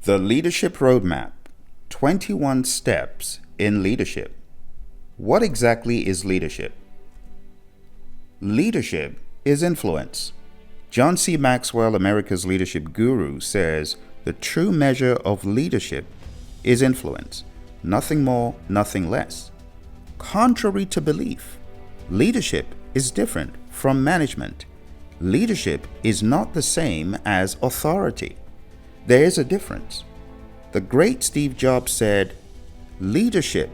The Leadership Roadmap, 21 Steps in Leadership. What exactly is leadership? Leadership is influence. John C. Maxwell, America's leadership guru, says the true measure of leadership is influence. Nothing more, nothing less. Contrary to belief, leadership is different from management. Leadership is not the same as authority. There is a difference. The great Steve Jobs said, "Leadership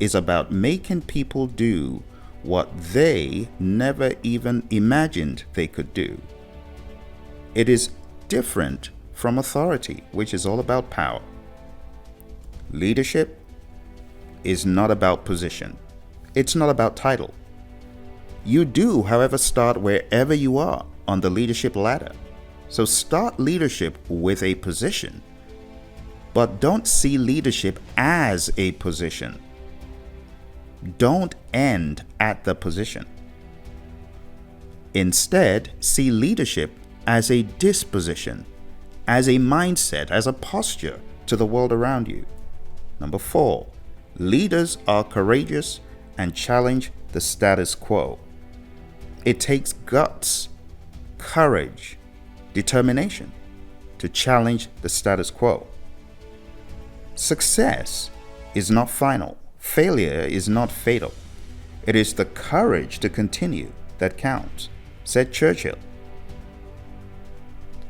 is about making people do what they never even imagined they could do." It is different from authority, which is all about power. Leadership is not about position. It's not about title. You do, however, start wherever you are on the leadership ladder. So start leadership with a position, but don't see leadership as a position. Don't end at the position. Instead, see leadership as a disposition, as a mindset, as a posture to the world around you. Number 4, leaders are courageous and challenge the status quo. It takes guts, courage, determination to challenge the status quo. Success is not final. Failure is not fatal. It is the courage to continue that counts, said Churchill.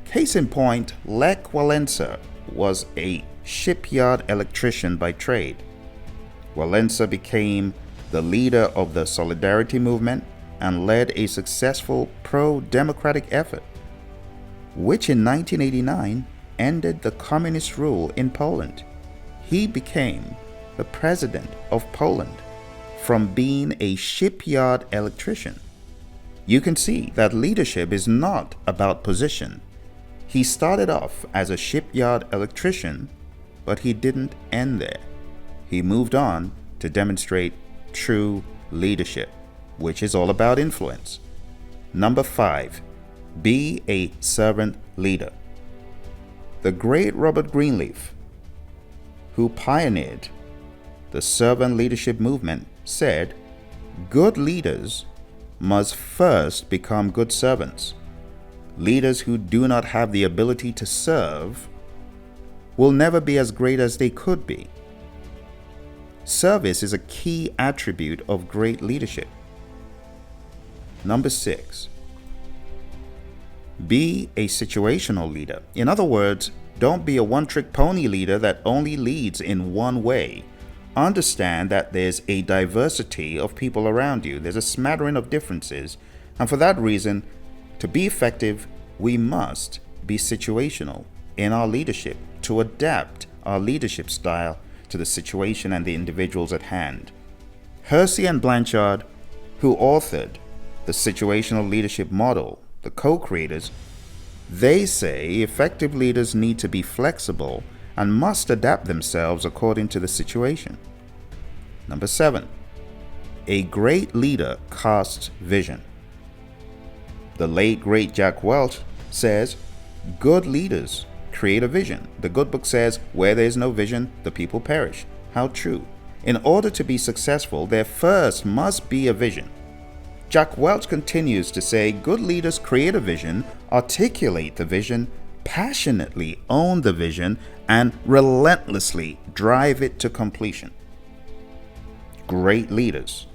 Case in point, Lech Walesa was a shipyard electrician by trade. Walesa became the leader of the Solidarity movement and led a successful pro-democratic effort, which in 1989 ended the communist rule in Poland. He became the president of Poland from being a shipyard electrician. You can see that leadership is not about position. He started off as a shipyard electrician, but he didn't end there. He moved on to demonstrate true leadership, which is all about influence. Number 5, be a servant leader. The great Robert Greenleaf, who pioneered the servant leadership movement, said, "Good leaders must first become good servants. Leaders who do not have the ability to serve will never be as great as they could be." Service is a key attribute of great leadership. Number 6, be a situational leader. In other words, don't be a one-trick pony leader that only leads in one way. Understand that there's a diversity of people around you. There's a smattering of differences. And for that reason, to be effective, we must be situational in our leadership to adapt our leadership style to the situation and the individuals at hand. Hersey and Blanchard, who authored the situational leadership model, the co-creators, they say effective leaders need to be flexible and must adapt themselves according to the situation. Number 7, a great leader casts vision. The late great Jack Welch says, "Good leaders create a vision." The good book says, "Where there is no vision, the people perish." How true. In order to be successful, there first must be a vision. Jack Welch continues to say, "Good leaders create a vision, articulate the vision, passionately own the vision, and relentlessly drive it to completion." Great leaders.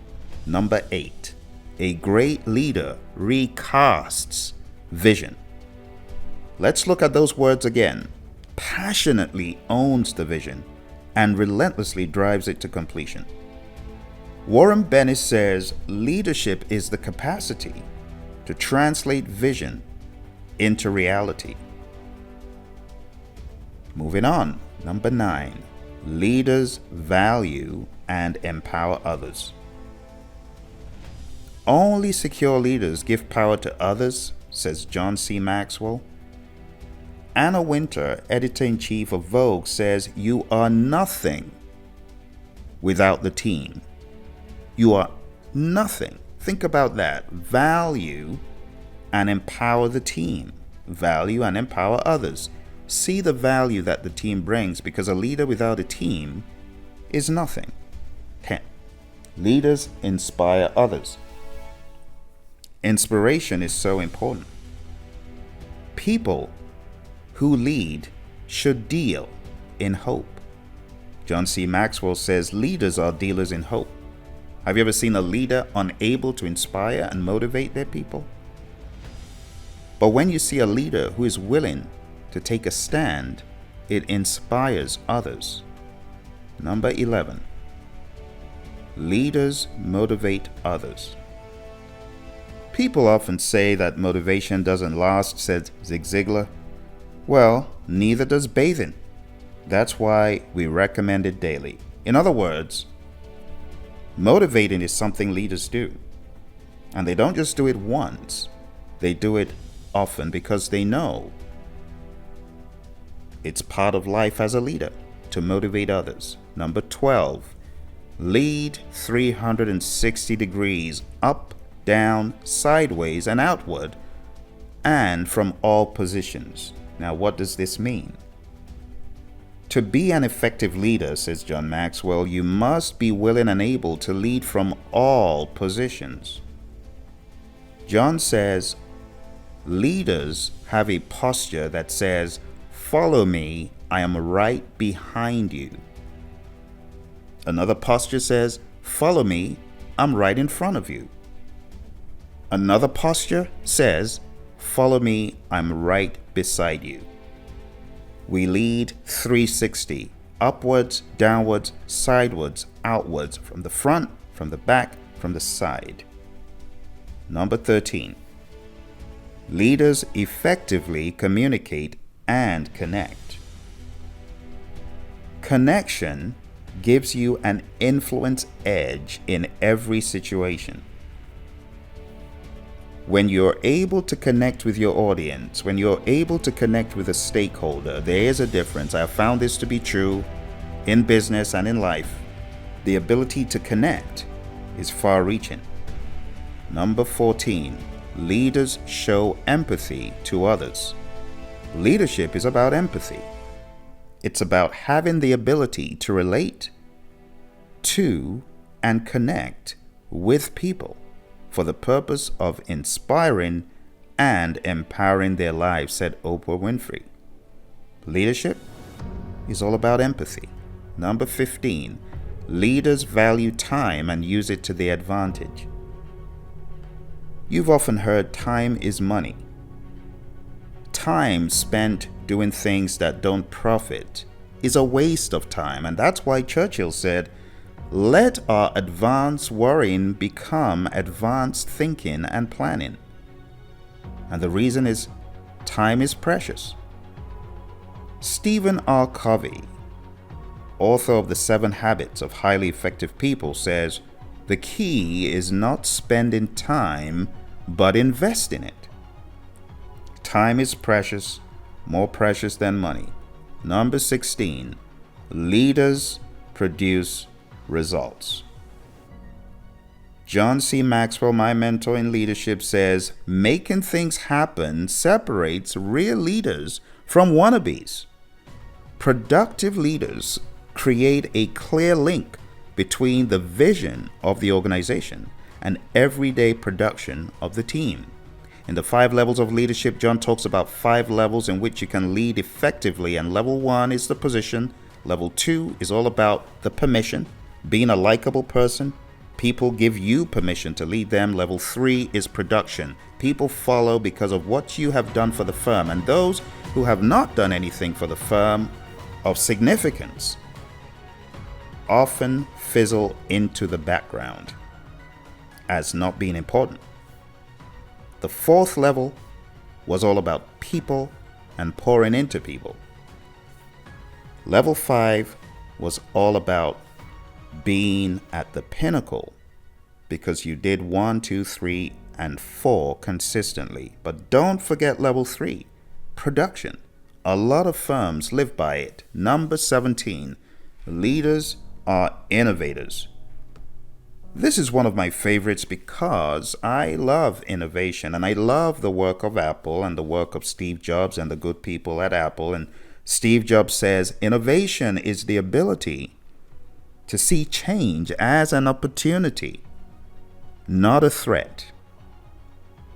Number 8, a great leader recasts vision. Let's look at those words again. Passionately owns the vision and relentlessly drives it to completion. Warren Bennis says leadership is the capacity to translate vision into reality. Moving on, number 9, leaders value and empower others. Only secure leaders give power to others, says John C. Maxwell. Anna Wintour, editor-in-chief of Vogue, says you are nothing without the team. You are nothing. Think about that. Value and empower the team. Value and empower others. See the value that the team brings, because a leader without a team is nothing. 10. Leaders inspire others. Inspiration is so important. People who lead should deal in hope. John C. Maxwell says leaders are dealers in hope. Have you ever seen a leader unable to inspire and motivate their people? But when you see a leader who is willing to take a stand, it inspires others. Number 11. Leaders motivate others. People often say that motivation doesn't last, said Zig Ziglar. Well, neither does bathing. That's why we recommend it daily. In other words, motivating is something leaders do. And they don't just do it once, they do it often, because they know it's part of life as a leader to motivate others. Number 12, lead 360 degrees, up, down, sideways, and outward, and from all positions. Now, what does this mean? To be an effective leader, says John Maxwell, you must be willing and able to lead from all positions. John says, leaders have a posture that says, "Follow me, I am right behind you." Another posture says, "Follow me, I'm right in front of you." Another posture says, "Follow me, I'm right beside you." We lead 360, upwards, downwards, sidewards, outwards, from the front, from the back, from the side. Number 13. Leaders effectively communicate and connect. Connection gives you an influence edge in every situation. When you're able to connect with your audience, when you're able to connect with a stakeholder, there is a difference. I have found this to be true in business and in life. The ability to connect is far-reaching. Number 14, leaders show empathy to others. Leadership is about empathy. It's about having the ability to relate to and connect with people for the purpose of inspiring and empowering their lives, said Oprah Winfrey. Leadership is all about empathy. Number 15, leaders value time and use it to their advantage. You've often heard time is money. Time spent doing things that don't profit is a waste of time, and that's why Churchill said, "Let our advanced worrying become advanced thinking and planning." And the reason is time is precious. Stephen R. Covey, author of The 7 Habits of Highly Effective People, says, "The key is not spending time, but investing it." Time is precious, more precious than money. Number 16, leaders produce results. John C. Maxwell, my mentor in leadership, says, making things happen separates real leaders from wannabes. Productive leaders create a clear link between the vision of the organization and everyday production of the team. In the 5 levels of leadership, John talks about 5 levels in which you can lead effectively, and level 1 is the position. Level 2 is all about the permission, being a likable person. People give you permission to lead them. Level 3 is production. People follow because of what you have done for the firm, and those who have not done anything for the firm of significance often fizzle into the background as not being important. The 4th level was all about people and pouring into people. Level 5 was all about being at the pinnacle because you did 1, 2, 3, and 4 consistently. But don't forget level 3, production. A lot of firms live by it. Number 17, leaders are innovators. This is one of my favorites because I love innovation and I love the work of Apple and the work of Steve Jobs and the good people at Apple. And Steve Jobs says innovation is the ability to see change as an opportunity, not a threat.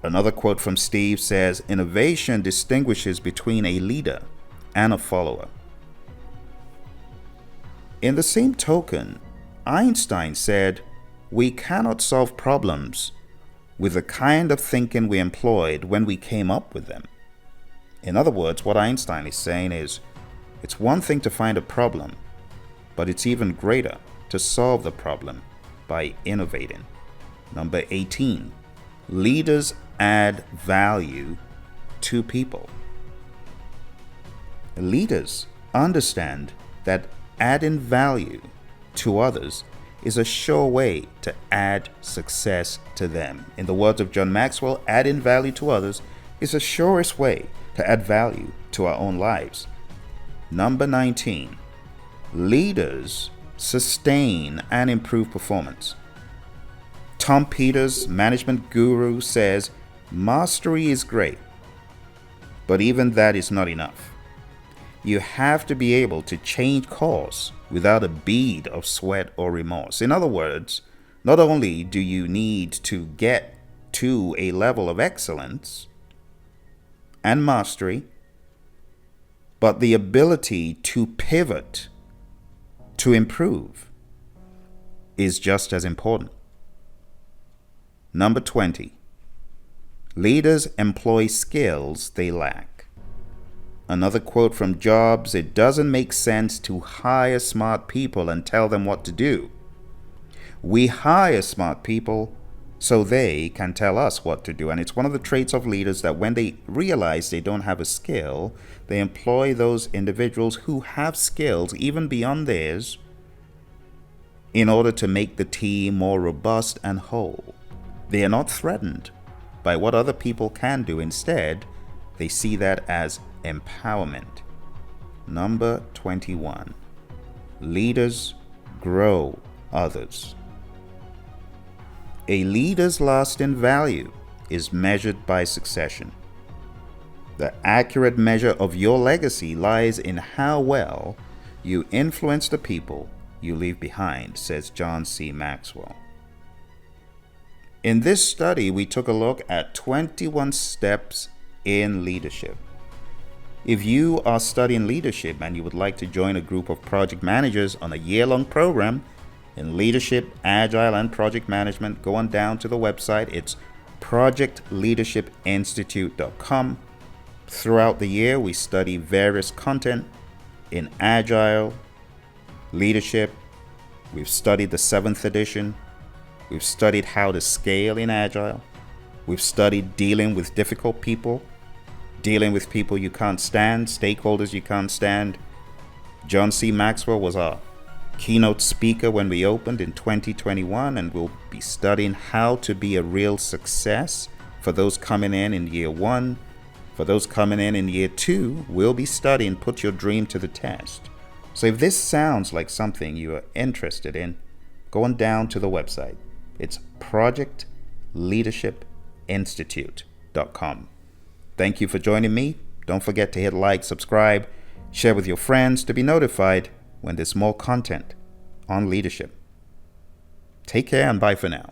Another quote from Steve says, innovation distinguishes between a leader and a follower. In the same token, Einstein said, we cannot solve problems with the kind of thinking we employed when we came up with them. In other words, what Einstein is saying is, it's one thing to find a problem, but it's even greater to solve the problem by innovating. Number 18, leaders add value to people. Leaders understand that adding value to others is a sure way to add success to them. In the words of John Maxwell, adding value to others is the surest way to add value to our own lives. Number 19, leaders sustain and improve performance. Tom Peters, management guru, says, mastery is great, but even that is not enough. You have to be able to change course without a bead of sweat or remorse. In other words, not only do you need to get to a level of excellence and mastery, but the ability to pivot, to improve, is just as important. Number 20, leaders employ skills they lack. Another quote from Jobs, it doesn't make sense to hire smart people and tell them what to do. We hire smart people so they can tell us what to do. And it's one of the traits of leaders that when they realize they don't have a skill, they employ those individuals who have skills even beyond theirs in order to make the team more robust and whole. They are not threatened by what other people can do. Instead, they see that as empowerment. Number 21, leaders grow others. A leader's lasting value is measured by succession. The accurate measure of your legacy lies in how well you influence the people you leave behind, says John C. Maxwell. In this study, we took a look at 21 steps in leadership. If you are studying leadership and you would like to join a group of project managers on a year-long program in leadership, agile, and project management, go on down to the website. It's projectleadershipinstitute.com. Throughout the year, we study various content in agile, leadership. We've studied the 7th edition. We've studied how to scale in agile. We've studied dealing with difficult people, dealing with people you can't stand, stakeholders you can't stand. John C. Maxwell was our keynote speaker when we opened in 2021, and we'll be studying how to be a real success for those coming in year 1. For those coming in year 2, we'll be studying Put Your Dream to the Test. So if this sounds like something you are interested in, go on down to the website. It's projectleadershipinstitute.com. Thank you for joining me. Don't forget to hit like, subscribe, share with your friends to be notified when there's more content on leadership. Take care and bye for now.